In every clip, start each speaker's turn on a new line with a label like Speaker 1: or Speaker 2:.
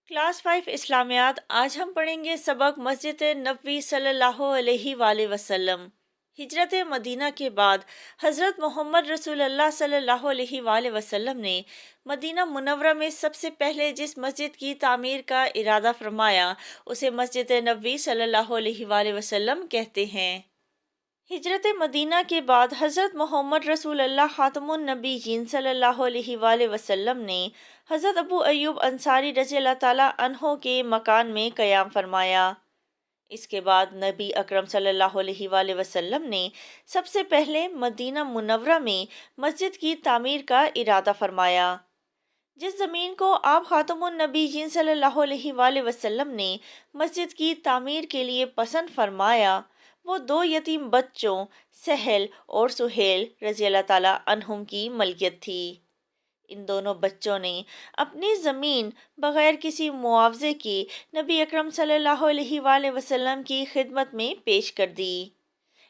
Speaker 1: Class 5 इस्लामियात। आज हम पढ़ेंगे सबक मस्जिद नबवी सल्लल्लाहु अलैहि वाले वसल्लम। हिजरत मदीना के बाद हज़रत मोहम्मद रसूलुल्लाह सल्लल्लाहु अलैहि वाले वसल्लम ने मदीना मुनव्वरा में सबसे पहले जिस मस्जिद की तामीर का इरादा फरमाया उसे मस्जिद नबवी सल्लल्लाहु अलैहि वाले वसल्लम कहते हैं। हिजरत मदीना के बाद हज़रत मोहम्मद रसूलुल्लाह ख़ातमुन नबीयीन सल्लल्लाहु अलैहि वाले वसल्लम ने हज़रत अबू अय्यूब अंसारी रज़ियल्लाहु ताला अन्हो के मकान में क़याम फरमाया। इसके बाद नबी अकरम सल्लल्लाहु अलैहि वाले वसल्लम ने सबसे पहले मदीना मुनव्वरा में मस्जिद की तामीर का इरादा फरमाया। जिस ज़मीन को आप ख़ातमुन नबीयीन सल्लल्लाहु अलैहि वाले वसल्लम ने मस्जिद की तामीर के लिए पसंद फरमाया वो दो यतीम बच्चों सहल और सुहेल रज़ियल्लाहु ताला अन्हुम की मलकियत थी। इन दोनों बच्चों ने अपनी ज़मीन बग़ैर किसी मुआवजे के नबी अकरम सल्लल्लाहु अलैहि वाले वसल्लम की खिदमत में पेश कर दी,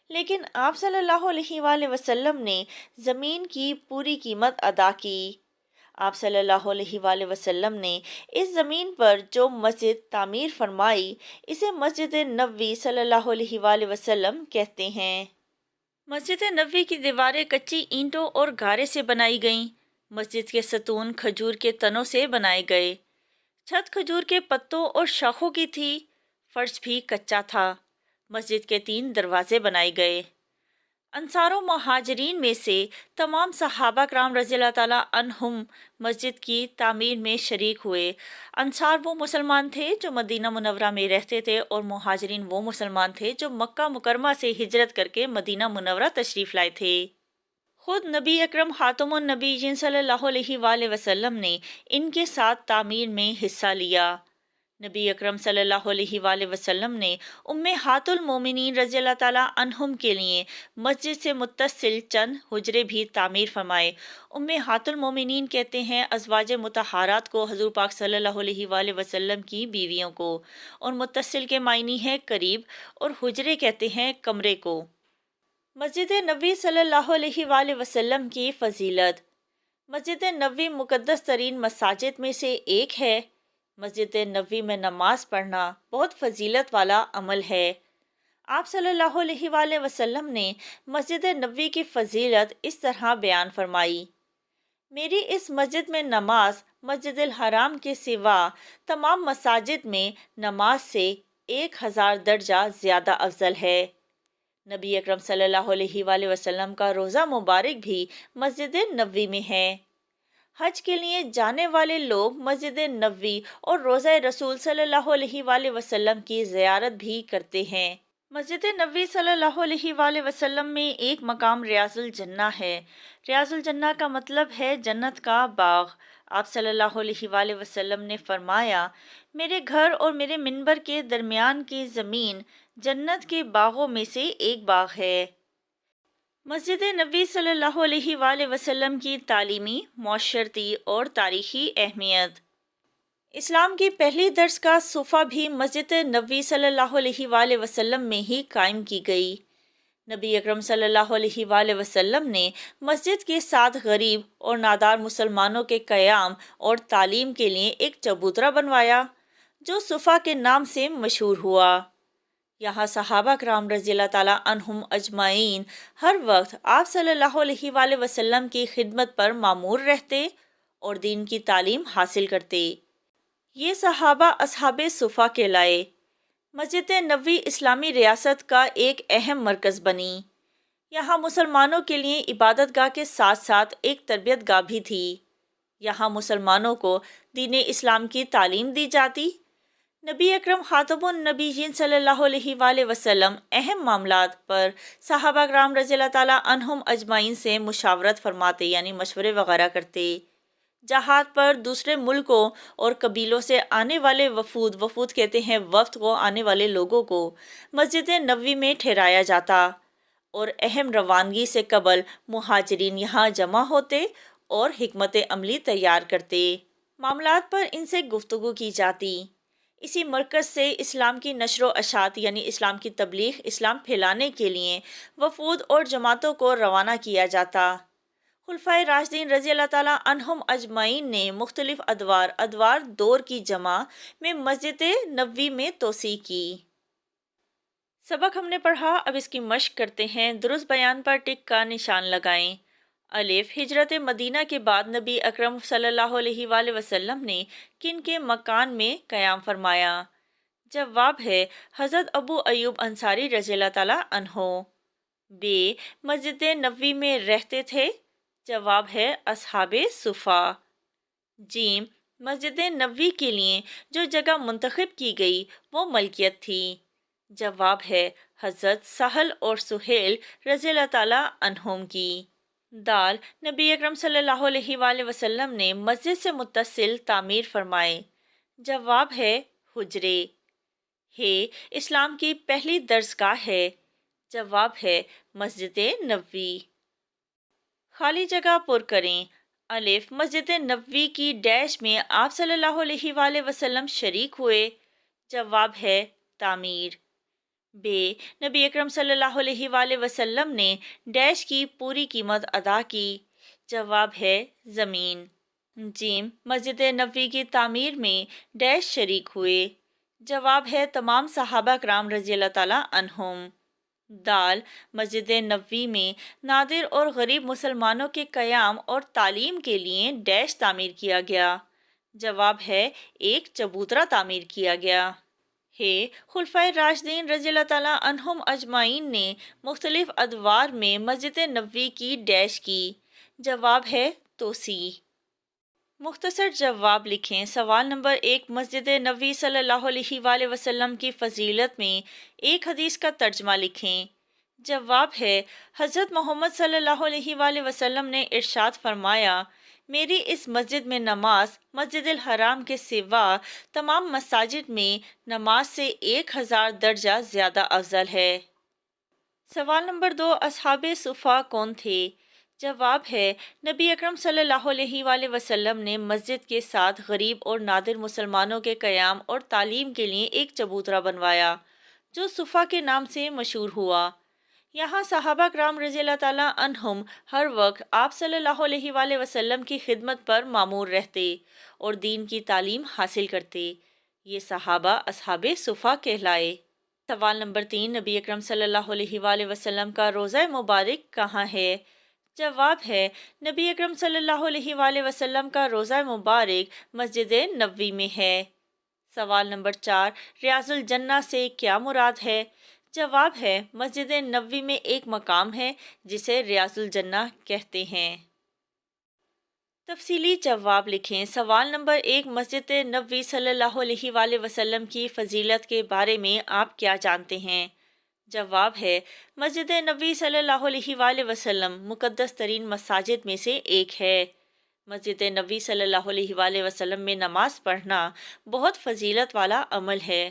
Speaker 1: लेकिन आप सल्लल्लाहु अलैहि वाले वसल्लम ने ज़मीन की पूरी कीमत अदा की। आप सल्लल्लाहु अलैहि वाले वसल्लम ने इस ज़मीन पर जो मस्जिद तामीर फरमाई इसे मस्जिद नबवी सल्लल्लाहु अलैहि वाले वसल्लम कहते हैं। मस्जिद नबवी की दीवारें कच्ची ईंटों और गारे से बनाई गईं। मस्जिद के सतून खजूर के तनों से बनाए गए। छत खजूर के पत्तों और शाखों की थी। फर्श भी कच्चा था। मस्जिद के 3 दरवाजे बनाए गए। अंसारों महाजरीन में से तमाम सहाबा कराम रज़ियल्लाहु ताला अन्हुम मस्जिद की तामीर में शरीक हुए। अंसार वो मुसलमान थे जो मदीना मुनव्वरा में रहते थे और महाजरीन वो मुसलमान थे जो मक्का मुकरमा से हिजरत करके मदीना मुनव्वरा तशरीफ़ लाए थे। खुद नबी अकरम ख़ातमुन नबीयीन सल्लल्लाहु अलैहि वाले वसल्लम ने इनके साथ तामीर में हिस्सा लिया। नबी अकरम सल्लल्लाहु अलैहि वाले वसल्लम ने उम्मे हातुल मोमिनीन रज़ियल्लाहु ताला अन्हुम के लिए मस्जिद से मुत्तसिल चंद हुजरे भी तामीर फरमाए। उम्मे हातुल मोमिनीन कहते हैं अज़वाज मुतहहारात को, हज़ूर पाक सल्लल्लाहु अलैहि वाले वसल्लम की बीवियों को, और मुत्तसिल के मायनी है करीब, और हुजरे कहते हैं कमरे को। मस्जिद नबवी सल्लल्लाहु अलैहि वाले वसल्लम की फ़जीलत। मस्जिद नबवी मुक़द्दस तरीन मसाजिद में से एक है। मस्जिद नबवी में नमाज पढ़ना बहुत फजीलत वाला अमल है। आप सल्लल्लाहु अलैहि वाले वसल्लम ने मस्जिद नबवी की फ़जीलत इस तरह बयान फरमाई। मेरी इस मस्जिद में नमाज मस्जिद हराम के सिवा तमाम मसाजिद में नमाज से 1000 दर्जा ज़्यादा अफजल है। नबी अकरम सल्लल्लाहु अलैहि वाले वसल्लम का रोज़ा मुबारक भी मस्जिद नबवी में है। हज के लिए जाने वाले लोग मस्जिद नबवी और रोज़ा रसूल सल्लल्लाहु अलैहि वाले वसल्लम की ज़ियारत भी करते हैं। मस्जिद नबवी सल्लल्लाहु अलैहि वाले वसल्लम में एक मकाम रियाजुल जन्ना है। रियाजुल जन्ना का मतलब है जन्नत का बाग। आप सल्लल्लाहु अलैहि वाले वसल्लम ने फरमाया, मेरे घर और मेरे मिंबर के दरमियान की ज़मीन जन्नत के बागों में से एक बाग है। मस्जिद नबी सल्लल्लाहु अलैहि वाले वसल्लम की तालीमी, मौशरती और तारीख़ी अहमियत। इस्लाम की पहली दर्स का सोफ़ा भी मस्जिद नबी सल्लल्लाहु अलैहि वाले वसल्लम में ही कायम की गई। नबी अकरम सल्लल्लाहु अलैहि वाले वसल्लम ने मस्जिद के साथ गरीब और नादार मुसलमानों के क़याम और तालीम के लिए एक चबूतरा बनवाया जो सोफ़ा के नाम से मशहूर हुआ। यहाँ सहाबा कराम रज़ियल्लाहु ताला अन्हुम अजमाइन हर वक्त आप सल्लल्लाहु अलैहि वाले वसल्लम की खिदमत पर मामूर रहते और दीन की तालीम हासिल करते। ये सहाबा असहाबे सुफ़ा कहलाए। मस्जिद नबवी इस्लामी रियासत का एक अहम मरकज़ बनी। यहाँ मुसलमानों के लिए इबादतगाह के साथ साथ एक तरबियतगाह भी थी। यहाँ मुसलमानों को दीन इस्लाम की तालीम दी जाती। नबी अकरम ख़ातमुन नबीयीन सल्लल्लाहु अलैहि वाले वसल्लम अहम मामलात पर सहाबा कराम रज़ियल्लाहु ताला अन्हुम अजमाइन से मुशावरत फरमाते, यानी मशवरे वगैरह करते। जहाद पर दूसरे मुल्कों और कबीलों से आने वाले वफूद कहते हैं वफ्द को, आने वाले लोगों को मस्जिद नबवी में ठहराया जाता और अहम रवानगी से कबल मुहाजिरीन यहाँ जमा होते और हिकमत अमली तैयार करते। मामलात पर इनसे गुफ्तगू की जाती। इसी मरकज़ से इस्लाम की नशर व अशात यानी इस्लाम की तबलीग, इस्लाम फैलाने के लिए वफूद और जमातों को रवाना किया जाता। خلفائے راشدین رضی اللہ تعالیٰ عنہم اجمعین نے مختلف ادوار دور کی جمع میں مسجد نبوی میں توسیع کی۔ سبق ہم نے پڑھا، اب اس کی مشق کرتے ہیں۔ درست بیان پر ٹک کا نشان لگائیں۔ الف، ہجرت مدینہ کے بعد نبی اکرم صلی اللہ علیہ وآلہ وسلم نے کن کے مکان میں قیام فرمایا؟ جواب ہے حضرت ابو ایوب انصاری رضی اللہ تعالیٰ عنہ۔ ب، مسجد نبوی میں رہتے تھے؟ جواب ہے اصحاب صفا۔ جیم، مسجد نبوی کے لیے جو جگہ منتخب کی گئی وہ ملکیت تھی؟ جواب ہے حضرت سہل اور سہیل رضی اللہ تعالیٰ عنہم کی۔ دال، نبی اکرم صلی اللہ علیہ وآلہ وسلم نے مسجد سے متصل تعمیر فرمائے؟ جواب ہے حجرے۔ ہے، اسلام کی پہلی درسگاہ ہے؟ جواب ہے مسجد نبوی۔ خالی جگہ پر کریں۔ الف، مسجد نبوی کی ڈیش میں آپ صلی اللہ علیہ وآلہ وسلم شریک ہوئے؟ جواب ہے تعمیر۔ ب، نبی اکرم صلی اللہ علیہ وآلہ وسلم نے ڈیش کی پوری قیمت ادا کی؟ جواب ہے زمین۔ جیم، مسجد نبوی کی تعمیر میں ڈیش شریک ہوئے؟ جواب ہے تمام صحابہ کرام رضی اللہ تعالیٰ عنہم۔ دال، مسجد نبوی میں نادر اور غریب مسلمانوں کے قیام اور تعلیم کے لیے ڈیش تعمیر کیا گیا؟ جواب ہے ایک چبوترا تعمیر کیا گیا۔ ہے، خلفائے راشدین رضی اللہ تعالیٰ عنہم اجمعین نے مختلف ادوار میں مسجد نبوی کی ڈیش کی؟ جواب ہے توسیع۔ مختصر جواب لکھیں۔ سوال نمبر 1، مسجد نبوی صلی اللہ علیہ وآلہ وسلم کی فضیلت میں ایک حدیث کا ترجمہ لکھیں۔ جواب ہے حضرت محمد صلی اللہ علیہ وآلہ وسلم نے ارشاد فرمایا، میری اس مسجد میں نماز مسجد الحرام کے سوا تمام مساجد میں نماز سے 1000 درجہ زیادہ افضل ہے۔ سوال نمبر 2، اصحاب صفا کون تھے؟ جواب ہے نبی اکرم صلی اللہ علیہ وآلہ وسلم نے مسجد کے ساتھ غریب اور نادر مسلمانوں کے قیام اور تعلیم کے لیے ایک چبوترا بنوایا جو صفا کے نام سے مشہور ہوا۔ یہاں صحابہ کرام رضی اللہ تعالیٰ عنہم ہر وقت آپ صلی اللہ علیہ وآلہ وسلم کی خدمت پر مامور رہتے اور دین کی تعلیم حاصل کرتے۔ یہ صحابہ اصحاب صفا کہلائے۔ سوال نمبر 3، نبی اکرم صلی اللہ علیہ وآلہ وسلم کا روضہ مبارک کہاں ہے؟ جواب ہے نبی اکرم صلی اللہ علیہ وآلہ وسلم کا روضہ مبارک مسجد نبوی میں ہے۔ سوال نمبر 4، ریاض الجنہ سے کیا مراد ہے؟ جواب ہے مسجد نبوی میں ایک مقام ہے جسے ریاض الجنہ کہتے ہیں۔ تفصیلی جواب لکھیں۔ سوال نمبر 1، مسجد نبوی صلی اللہ علیہ وآلہ وسلم کی فضیلت کے بارے میں آپ کیا جانتے ہیں؟ جواب ہے مسجد نبوی صلی اللہ علیہ وآلہ وسلم مقدس ترین مساجد میں سے ایک ہے۔ مسجد نبوی صلی اللہ علیہ وآلہ وسلم میں نماز پڑھنا بہت فضیلت والا عمل ہے۔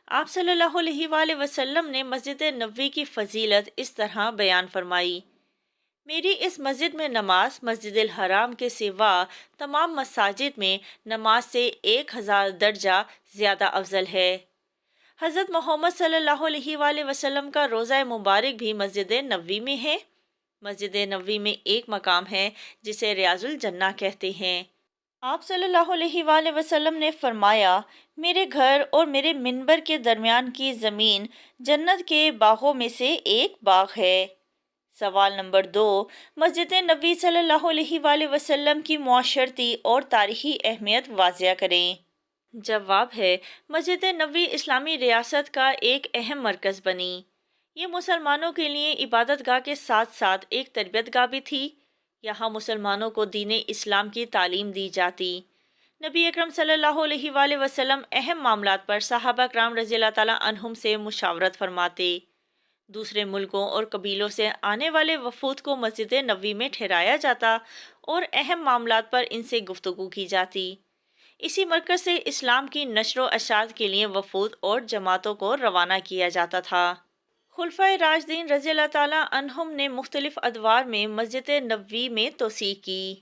Speaker 1: آپ صلی اللہ علیہ وآلہ وسلم نے مسجد نبوی کی فضیلت اس طرح بیان فرمائی، میری اس مسجد میں نماز مسجد الحرام کے سوا تمام مساجد میں نماز سے 1000 درجہ زیادہ افضل ہے۔ حضرت محمد صلی اللہ علیہ وآلہ وسلم کا روضہ مبارک بھی مسجد نبوی میں ہے۔ مسجد نبوی میں ایک مقام ہے جسے ریاض الجنہ کہتے ہیں۔ آپ صلی اللہ علیہ وآلہ وسلم نے فرمایا، میرے گھر اور میرے منبر کے درمیان کی زمین جنت کے باغوں میں سے ایک باغ ہے۔ سوال نمبر 2، مسجد نبوی صلی اللہ علیہ وآلہ وسلم کی معاشرتی اور تاریخی اہمیت واضح کریں۔ جواب ہے مسجد نبوی اسلامی ریاست کا ایک اہم مرکز بنی۔ یہ مسلمانوں کے لیے عبادت گاہ کے ساتھ ساتھ ایک تربیت گاہ بھی تھی۔ یہاں مسلمانوں کو دین اسلام کی تعلیم دی جاتی۔ نبی اکرم صلی اللہ علیہ وآلہ وسلم اہم معاملات پر صحابہ کرام رضی اللہ تعالیٰ عنہم سے مشاورت فرماتے۔ دوسرے ملکوں اور قبیلوں سے آنے والے وفود کو مسجد نبوی میں ٹھہرایا جاتا اور اہم معاملات پر ان سے گفتگو کی جاتی۔ اسی مرکز سے اسلام کی نشر و اشاعت کے لیے وفود اور جماعتوں کو روانہ کیا جاتا تھا۔ خلفائے راشدین رضی اللہ تعالیٰ عنہم نے مختلف ادوار میں مسجد نبوی میں توسیع کی۔